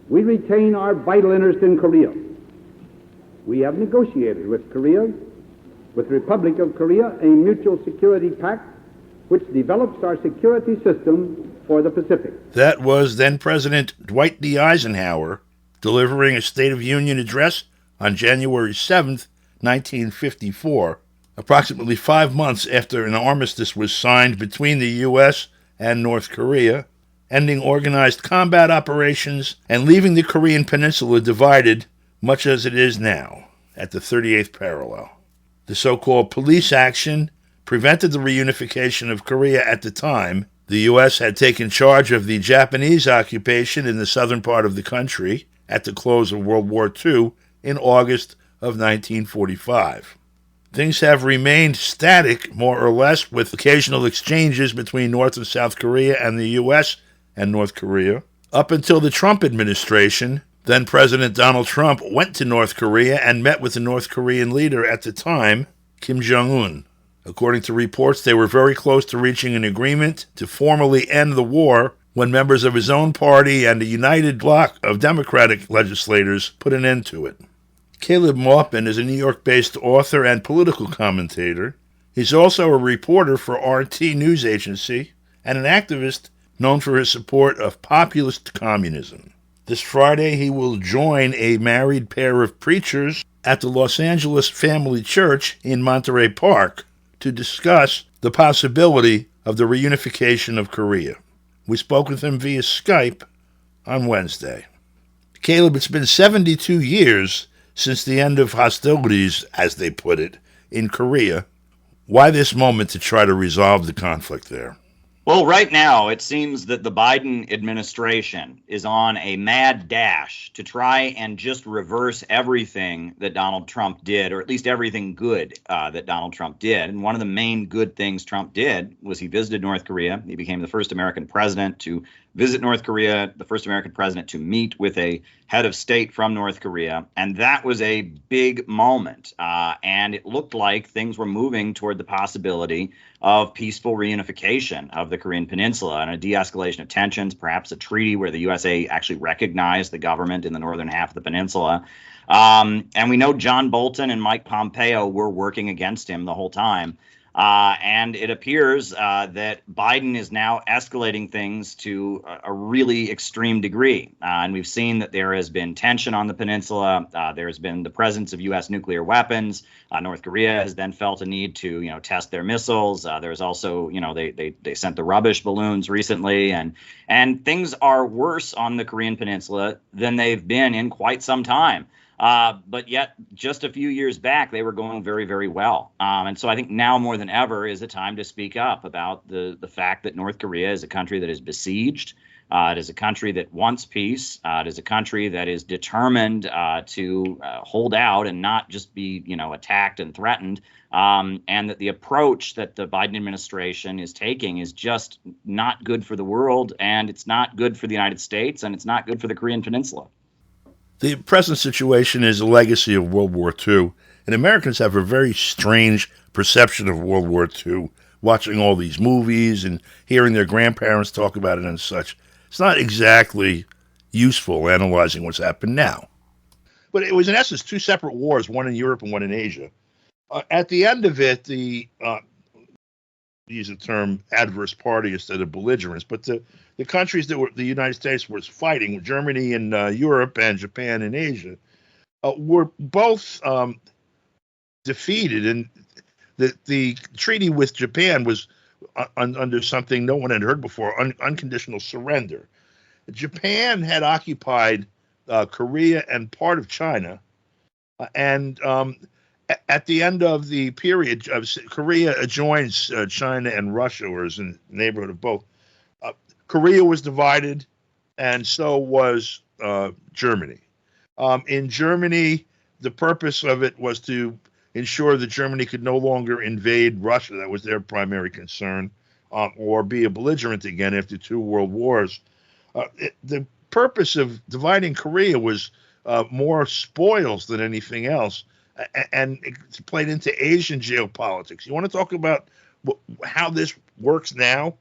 We retain our vital interest in Korea. We have negotiated with Korea, with the Republic of Korea, a mutual security pact which develops our security system for the Pacific. That was then President Dwight D. Eisenhower delivering a State of Union address on January 7th, 1954, approximately 5 months after an armistice was signed between the U.S. and North Korea, ending organized combat operations and leaving the Korean peninsula divided, much as it is now, at the 38th parallel. The so-called police action prevented the reunification of Korea at the time. The U.S. had taken charge of the Japanese occupation in the southern part of the country at the close of World War II in August of 1945. Things have remained static, more or less, with occasional exchanges between North and South Korea and the U.S. and North Korea, up until the Trump administration. Then President Donald Trump went to North Korea and met with the North Korean leader at the time, Kim Jong Un. According to reports, they were very close to reaching an agreement to formally end the war when members of his own party and a united bloc of Democratic legislators put an end to it. Caleb Maupin is a New York-based author and political commentator. He's also a reporter for RT News Agency and an activist known for his support of populist communism. This Friday, he will join a married pair of preachers at the Los Angeles Family Church in Monterey Park to discuss the possibility of the reunification of Korea. We spoke with him via Skype on Wednesday. Caleb, it's been 72 years since the end of hostilities, as they put it, in Korea. Why this moment to try to resolve the conflict there? Well, right now, it seems that the Biden administration is on a mad dash to try and just reverse everything that Donald Trump did, or at least everything good that Donald Trump did. And one of the main good things Trump did was he visited North Korea. He became the first American president to visit North Korea, the first American president to meet with a head of state from North Korea. And that was a big moment. And it looked like things were moving toward the possibility of peaceful reunification of the Korean Peninsula and a de-escalation of tensions, perhaps a treaty where the USA actually recognized the government in the northern half of the peninsula. And we know John Bolton and Mike Pompeo were working against him the whole time. And it appears that Biden is now escalating things to a really extreme degree. And we've seen that there has been tension on the peninsula. There has been the presence of U.S. nuclear weapons. North Korea has then felt a need to, test their missiles. There's also, they sent the rubbish balloons recently. And things are worse on the Korean peninsula than they've been in quite some time. But yet, just a few years back, they were going very, very well. And so I think now more than ever is a time to speak up about the fact that North Korea is a country that is besieged. It is a country that wants peace. It is a country that is determined to hold out and not just be, attacked and threatened. And that the approach that the Biden administration is taking is just not good for the world, and it's not good for the United States, and it's not good for the Korean Peninsula. The present situation is a legacy of World War II, and Americans have a very strange perception of World War II, watching all these movies and hearing their grandparents talk about it and such. It's not exactly useful analyzing what's happened now. But it was, in essence, two separate wars, one in Europe and one in Asia. At the end of it, use the term adverse party instead of belligerents, but the countries that the United States was fighting, Germany in Europe and Japan in Asia, were both defeated. And the treaty with Japan was under something no one had heard before, unconditional surrender. Japan had occupied Korea and part of China, and at the end of the period, Korea joins China and Russia, or is in the neighborhood of both. Korea was divided, and so was Germany. In Germany, the purpose of it was to ensure that Germany could no longer invade Russia. That was their primary concern, or be a belligerent again after two world wars. The purpose of dividing Korea was more spoils than anything else. And it's played into Asian geopolitics. You want to talk about how this works now?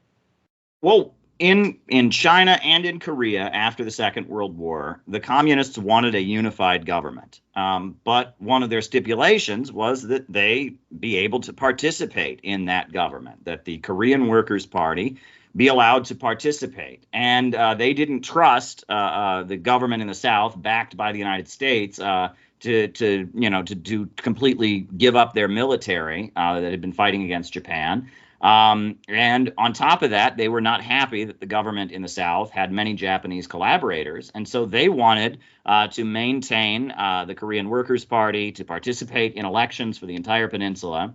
Well, In China and in Korea after the Second World War, the communists wanted a unified government. But one of their stipulations was that they be able to participate in that government, that the Korean Workers' Party be allowed to participate. And they didn't trust the government in the South, backed by the United States, to completely give up their military that had been fighting against Japan. And on top of that, they were not happy that the government in the South had many Japanese collaborators. And so they wanted to maintain the Korean Workers' Party, to participate in elections for the entire peninsula,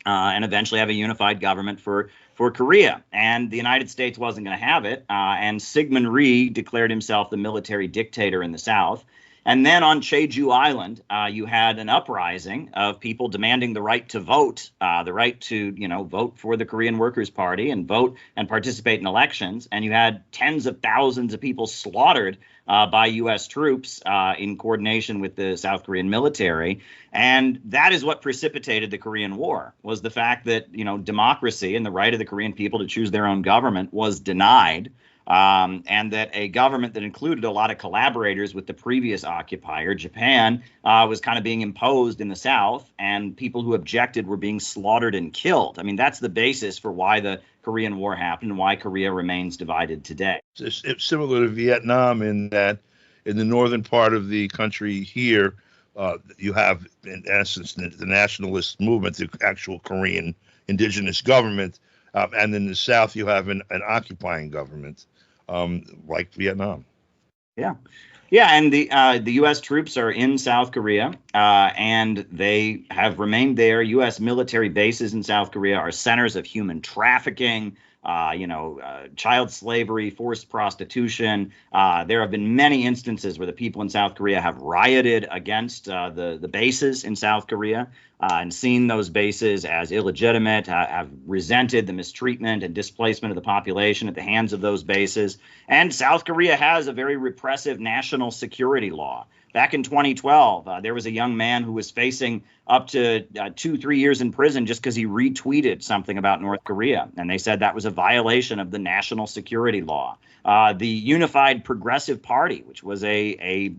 and eventually have a unified government for Korea. And the United States wasn't going to have it. And Syngman Rhee declared himself the military dictator in the South. And then on Jeju Island, you had an uprising of people demanding the right to vote, the right to, vote for the Korean Workers' Party and vote and participate in elections. And you had tens of thousands of people slaughtered by U.S. troops in coordination with the South Korean military. And that is what precipitated the Korean War, was the fact that, democracy and the right of the Korean people to choose their own government was denied. And that a government that included a lot of collaborators with the previous occupier, Japan, was kind of being imposed in the South, and people who objected were being slaughtered and killed. I mean, that's the basis for why the Korean War happened and why Korea remains divided today. It's similar to Vietnam in that in the northern part of the country here, you have, in essence, the nationalist movement, the actual Korean indigenous government, and in the South, you have an occupying government. Like Vietnam. Yeah, and the U.S. troops are in South Korea, and they have remained there. U.S. military bases in South Korea are centers of human trafficking, child slavery, forced prostitution. There have been many instances where the people in South Korea have rioted against the bases in South Korea and seen those bases as illegitimate, have resented the mistreatment and displacement of the population at the hands of those bases. And South Korea has a very repressive national security law. Back in 2012, there was a young man who was facing up to 2-3 years in prison just because he retweeted something about North Korea. And they said that was a violation of the national security law. The Unified Progressive Party, which was a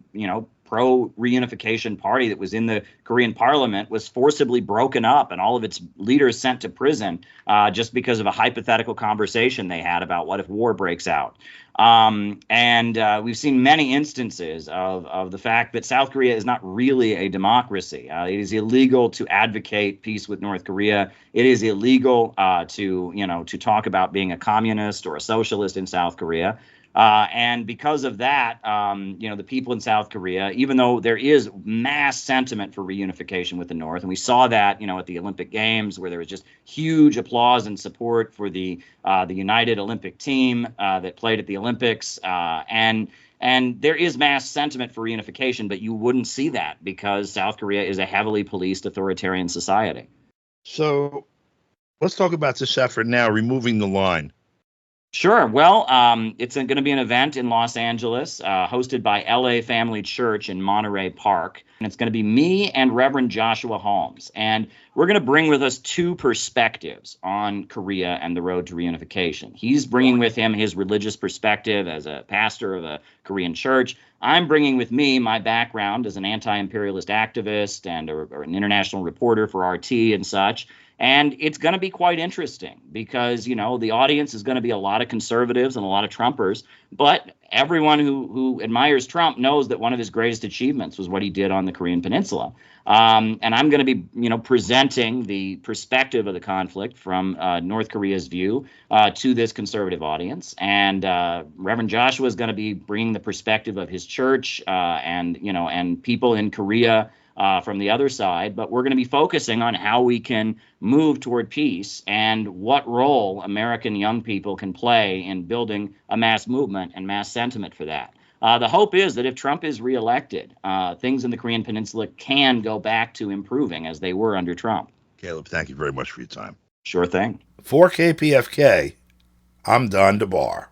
pro-reunification party that was in the Korean parliament, was forcibly broken up and all of its leaders sent to prison just because of a hypothetical conversation they had about what if war breaks out. And we've seen many instances of the fact that South Korea is not really a democracy. It is illegal to advocate peace with North Korea. It is illegal to talk about being a communist or a socialist in South Korea. And because of that, the people in South Korea, even though there is mass sentiment for reunification with the North, and we saw that, at the Olympic Games, where there was just huge applause and support for the United Olympic team that played at the Olympics, and there is mass sentiment for reunification, but you wouldn't see that because South Korea is a heavily policed authoritarian society. So let's talk about this effort now, removing the line. Sure. Well, it's going to be an event in Los Angeles hosted by LA Family Church in Monterey Park. And it's going to be me and Reverend Joshua Holmes. And we're going to bring with us two perspectives on Korea and the road to reunification. He's bringing with him his religious perspective as a pastor of a Korean church. I'm bringing with me my background as an anti-imperialist activist and or an international reporter for RT and such. And it's going to be quite interesting because, the audience is going to be a lot of conservatives and a lot of Trumpers. But everyone who admires Trump knows that one of his greatest achievements was what he did on the Korean Peninsula. And I'm going to be, presenting the perspective of the conflict from North Korea's view to this conservative audience. And Reverend Joshua is going to be bringing the perspective of his church and people in Korea from the other side, but we're going to be focusing on how we can move toward peace and what role American young people can play in building a mass movement and mass sentiment for that. The hope is that if Trump is reelected, things in the Korean Peninsula can go back to improving as they were under Trump. Caleb, thank you very much for your time. Sure thing. For KPFK, I'm Don DeBar.